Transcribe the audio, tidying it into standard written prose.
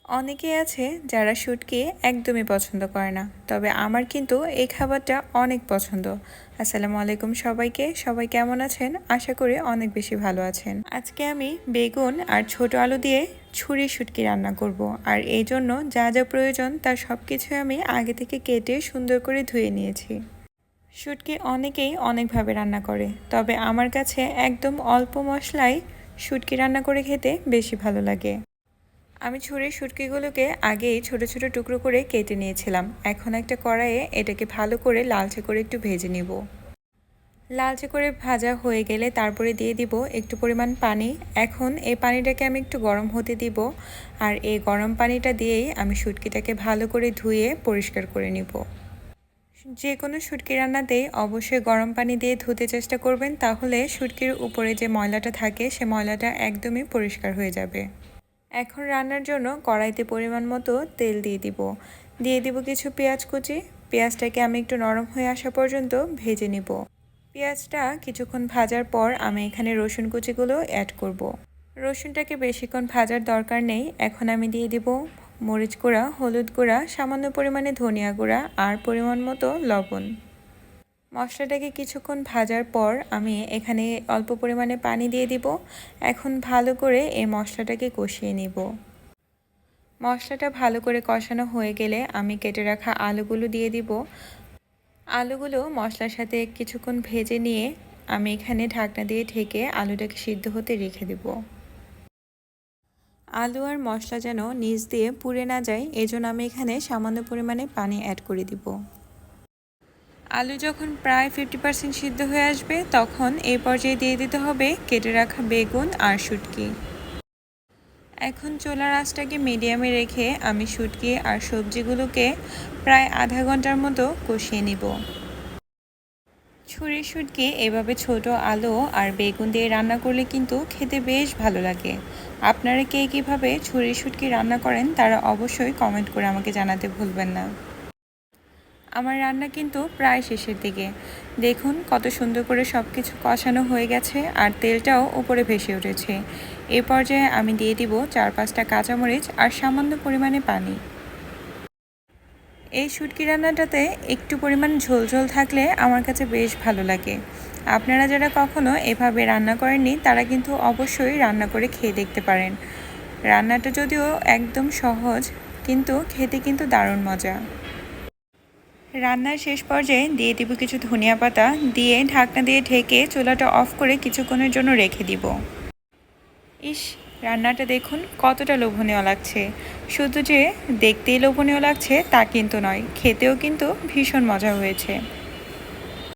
অনেকেই আছে যারা শুটকি একদমই পছন্দ করে না, তবে আমার কিন্তু এই খাবারটা অনেক পছন্দ। আসসালামু আলাইকুম সবাইকে, সবাই কেমন আছেন? আশা করি অনেক বেশি ভালো আছেন। আজকে আমি বেগুন আর ছোট আলু দিয়ে ছুরি শুটকি রান্না করব, আর এই জন্য যা যা প্রয়োজন তার সব কিছু আমি আগে থেকে কেটে সুন্দর করে ধুয়ে নিয়েছি। শুটকি অনেকেই অনেকভাবে রান্না করে, তবে আমার কাছে একদম অল্প মশলায় শুটকি রান্না করে খেতে বেশি ভালো লাগে। আমি ছুরির শুটকিগুলোকে আগেই ছোট ছোট টুকরো করে কেটে নিয়েছিলাম। এখন একটা কড়াইয়ে এটাকে ভালো করে লালচে করে একটু ভেজে নিব। লালচে করে ভাজা হয়ে গেলে তারপরে দিয়ে দিব একটু পরিমাণ পানি। এখন এই পানিটাকে আমি একটু গরম হতে দিব, আর এই গরম পানিটা দিয়েই আমি শুটকিটাকে ভালো করে ধুয়ে পরিষ্কার করে নিব। যে কোনো শুটকি রান্নাতেই অবশ্যই গরম পানি দিয়ে ধুতে চেষ্টা করবেন, তাহলে শুটকির উপরে যে ময়লাটা থাকে সে ময়লাটা একদমই পরিষ্কার হয়ে যাবে। এখন রান্নার জন্য কড়াইতে পরিমাণ মতো তেল দিয়ে দিব কিছু পেঁয়াজ কুচি। পেঁয়াজটাকে আমি একটু নরম হয়ে আসা পর্যন্ত ভেজে নিব। পেঁয়াজটা কিছুক্ষণ ভাজার পর আমি এখানে রসুন কুচিগুলো অ্যাড করব। রসুনটাকে বেশিক্ষণ ভাজার দরকার নেই। এখন আমি দিয়ে দিব মরিচ গুঁড়া, হলুদ গুঁড়া, সামান্য পরিমাণে ধনিয়া গুঁড়া আর পরিমাণ মতো লবণ। মশলাটাকে কিছুক্ষণ ভাজার পর আমি এখানে অল্প পরিমাণে পানি দিয়ে দিব। এখন ভালো করে এই মশলাটাকে কষিয়ে নিব। মশলাটা ভালো করে কষানো হয়ে গেলে আমি কেটে রাখা আলুগুলো দিয়ে দিব। আলুগুলো মশলার সাথে কিছুক্ষণ ভেজে নিয়ে আমি এখানে ঢাকনা দিয়ে ঢেকে আলুটাকে সিদ্ধ হতে রেখে দেব। আলু আর মশলা যেন নিচ দিয়ে পুড়ে না যায়, এজন্য আমি এখানে সামান্য পরিমাণে পানি অ্যাড করে দিব। আলু যখন প্রায় 50% সিদ্ধ হয়ে আসবে, তখন এই পর্যায়ে দিয়ে দিতে হবে কেটে রাখা বেগুন আর শুটকি। এখন চুলার আঁচটাকে মিডিয়ামে রেখে আমি শুটকি আর সবজিগুলোকে প্রায় আধা ঘন্টার মতো কষিয়ে নিব। ছুরির শুটকি এভাবে ছোট আলু আর বেগুন দিয়ে রান্না করলে কিন্তু খেতে বেশ ভালো লাগে। আপনারা কে কীভাবে ছুরির শুটকি রান্না করেন তারা অবশ্যই কমেন্ট করে আমাকে জানাতে ভুলবেন না। আমার রান্না কিন্তু প্রায় শেষের দিকে। দেখুন কত সুন্দর করে সব কিছু কষানো হয়ে গেছে আর তেলটাও উপরে ভেসে উঠেছে। এই পর্যায়ে আমি দিয়ে দিব 4-5টা কাঁচামরিচ আর সামান্য পরিমাণে পানি। এই শুটকি রান্নাটাতে একটু পরিমাণ ঝোল ঝোল থাকলে আমার কাছে বেশ ভালো লাগে। আপনারা যারা কখনো এভাবে রান্না করেননি তারা কিন্তু অবশ্যই রান্না করে খেয়ে দেখতে পারেন। রান্নাটা যদিও একদম সহজ, কিন্তু খেতে কিন্তু দারুণ মজা। রান্নার শেষ পর্যায়ে দিয়ে দিব কিছু ধনিয়া পাতা, দিয়ে ঢাকনা দিয়ে ঢেকে চুলাটা অফ করে কিছুক্ষণের জন্য রেখে দিব। ইস, রান্নাটা দেখুন কতটা লোভনীয় লাগছে। শুধু যে দেখতেই লোভনীয় লাগছে তা কিন্তু নয়, খেতেও কিন্তু ভীষণ মজা হয়েছে।